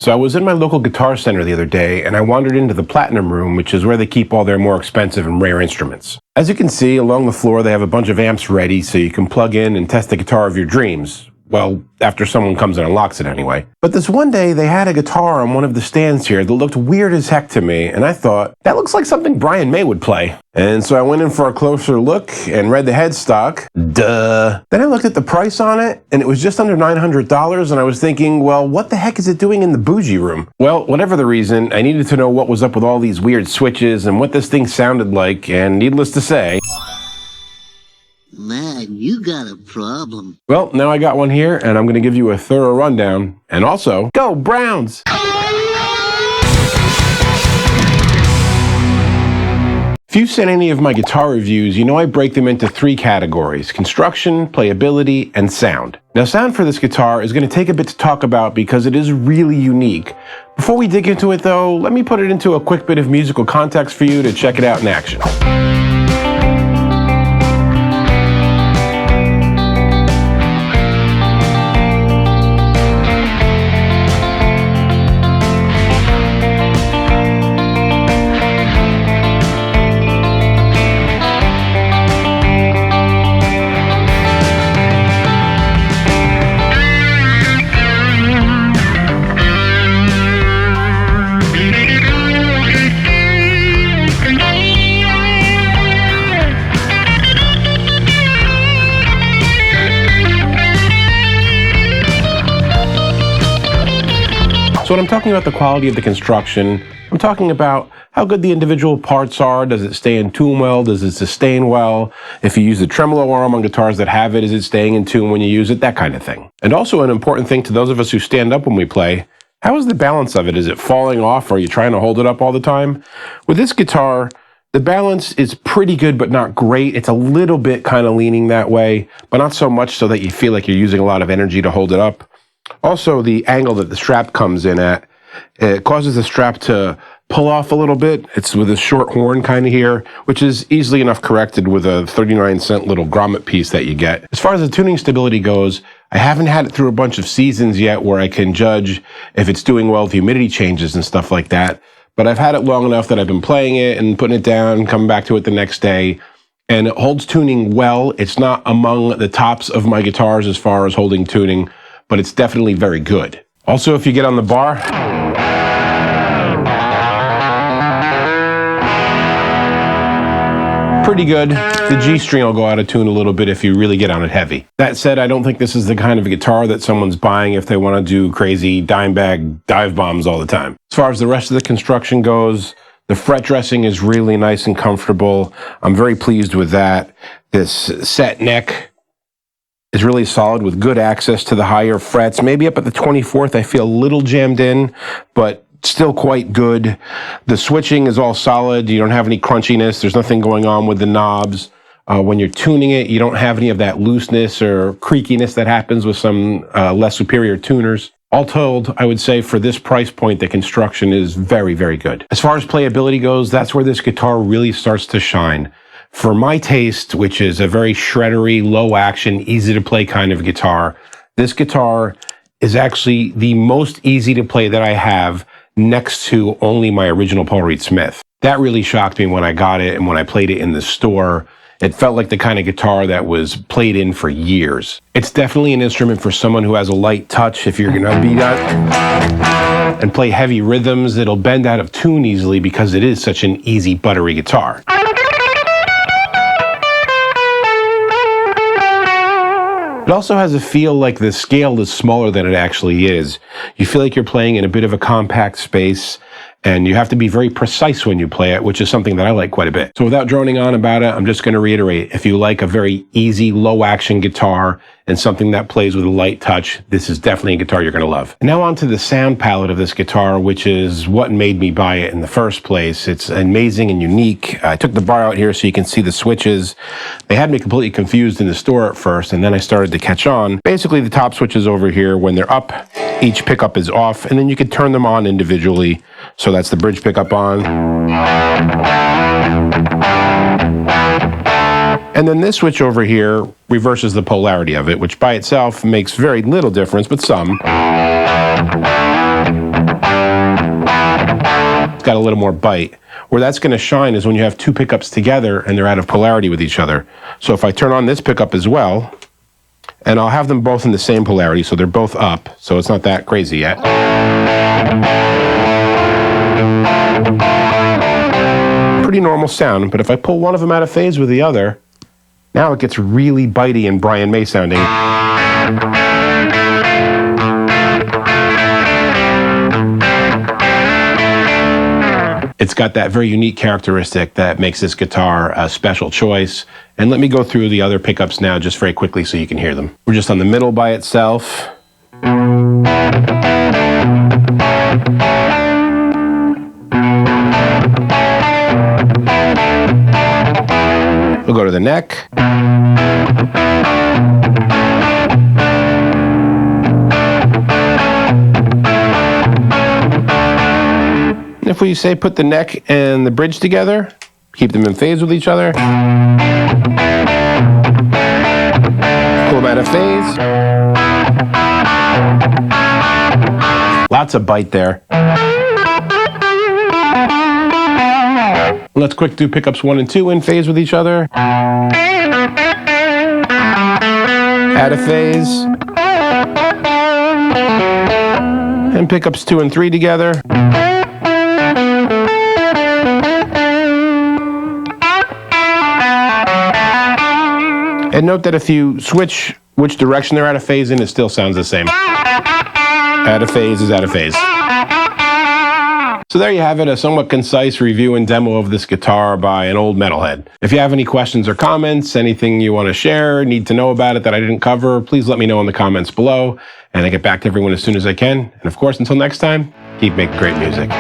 So I was in my local guitar center the other day, and I wandered into the Platinum Room, which is where they keep all their more expensive and rare instruments. As you can see, along the floor they have a bunch of amps ready so you can plug in and test the guitar of your dreams. Well, after someone comes and unlocks it anyway. But this one day, they had a guitar on one of the stands here that looked weird as heck to me, and I thought, that looks like something Brian May would play. And so I went in for a closer look and read the headstock. Duh. Then I looked at the price on it, and it was just under $900, and I was thinking, well, what the heck is it doing in the bougie room? Well, whatever the reason, I needed to know what was up with all these weird switches and what this thing sounded like, and needless to say, man, you got a problem. well, now I got one here, and I'm going to give you a thorough rundown. And also, go Browns! If you've seen any of my guitar reviews, you know I break them into 3 categories: construction, playability, and sound. Now, sound for this guitar is going to take a bit to talk about because it is really unique. Before we dig into it, though, let me put it into a quick bit of musical context for you to check it out in action. So when I'm talking about the quality of the construction, I'm talking about how good the individual parts are. Does it stay in tune well? Does it sustain well? If you use the tremolo arm on guitars that have it, is it staying in tune when you use it? That kind of thing. And also an important thing to those of us who stand up when we play, how is the balance of it? Is it falling off? Or are you trying to hold it up all the time? With this guitar, the balance is pretty good, but not great. It's a little bit kind of leaning that way, but not so much so that you feel like you're using a lot of energy to hold it up. Also, the angle that the strap comes in at, it causes the strap to pull off a little bit. It's with a short horn kind of here, which is easily enough corrected with a 39-cent little grommet piece that you get. As far as the tuning stability goes, I haven't had it through a bunch of seasons yet where I can judge if it's doing well with humidity changes and stuff like that. But I've had it long enough that I've been playing it and putting it down, coming back to it the next day, and it holds tuning well. It's not among the tops of my guitars as far as holding tuning, but it's definitely very good. Also, if you get on the bar, pretty good. The G string will go out of tune a little bit if you really get on it heavy. That said, I don't think this is the kind of guitar that someone's buying if they want to do crazy dime bag dive bombs all the time. As far as the rest of the construction goes, the fret dressing is really nice and comfortable. I'm very pleased with that. This set neck is really solid with good access to the higher frets. Maybe up at the 24th, I feel a little jammed in, but still quite good. The switching is all solid. You don't have any crunchiness. There's nothing going on with the knobs. When you're tuning it, you don't have any of that looseness or creakiness that happens with some less superior tuners. All told, I would say for this price point, the construction is very, very good. As far as playability goes, that's where this guitar really starts to shine. For my taste, which is a very shreddery, low action, easy to play kind of guitar, this guitar is actually the most easy to play that I have, next to only my original Paul Reed Smith. That really shocked me when I got it and when I played it in the store. It felt like the kind of guitar that was played in for years. It's definitely an instrument for someone who has a light touch. If you're gonna beat out and play heavy rhythms, it'll bend out of tune easily because it is such an easy, buttery guitar. It also has a feel like the scale is smaller than it actually is. You feel like you're playing in a bit of a compact space, and you have to be very precise when you play it, which is something that I like quite a bit. So without droning on about it, I'm just going to reiterate, if you like a very easy, low-action guitar and something that plays with a light touch, this is definitely a guitar you're going to love. And now on to the sound palette of this guitar, which is what made me buy it in the first place. It's amazing and unique. I took the bar out here so you can see the switches. They had me completely confused in the store at first, and then I started to catch on. Basically, the top switches over here, when they're up, each pickup is off, and then you can turn them on individually. So that's the bridge pickup on. And then this switch over here reverses the polarity of it, which by itself makes very little difference, but some. It's got a little more bite. Where that's going to shine is when you have two pickups together and they're out of polarity with each other. So if I turn on this pickup as well, and I'll have them both in the same polarity, so they're both up, so it's not that crazy yet. Pretty normal sound, but if I pull one of them out of phase with the other, now it gets really bitey and Brian May sounding. It's got that very unique characteristic that makes this guitar a special choice. And let me go through the other pickups now just very quickly so you can hear them. We're just on the middle by itself. We'll go to the neck. If we say put the neck and the bridge together, keep them in phase with each other. Pull them out of phase. Lots of bite there. Let's quick do pickups 1 and 2 in phase with each other. Out of phase. And pickups 2 and 3 together. And note that if you switch which direction they're out of phase in, it still sounds the same. Out of phase is out of phase. So there you have it, a somewhat concise review and demo of this guitar by an old metalhead. If you have any questions or comments, anything you want to share, need to know about it that I didn't cover, please let me know in the comments below, and I get back to everyone as soon as I can. And of course, until next time, keep making great music.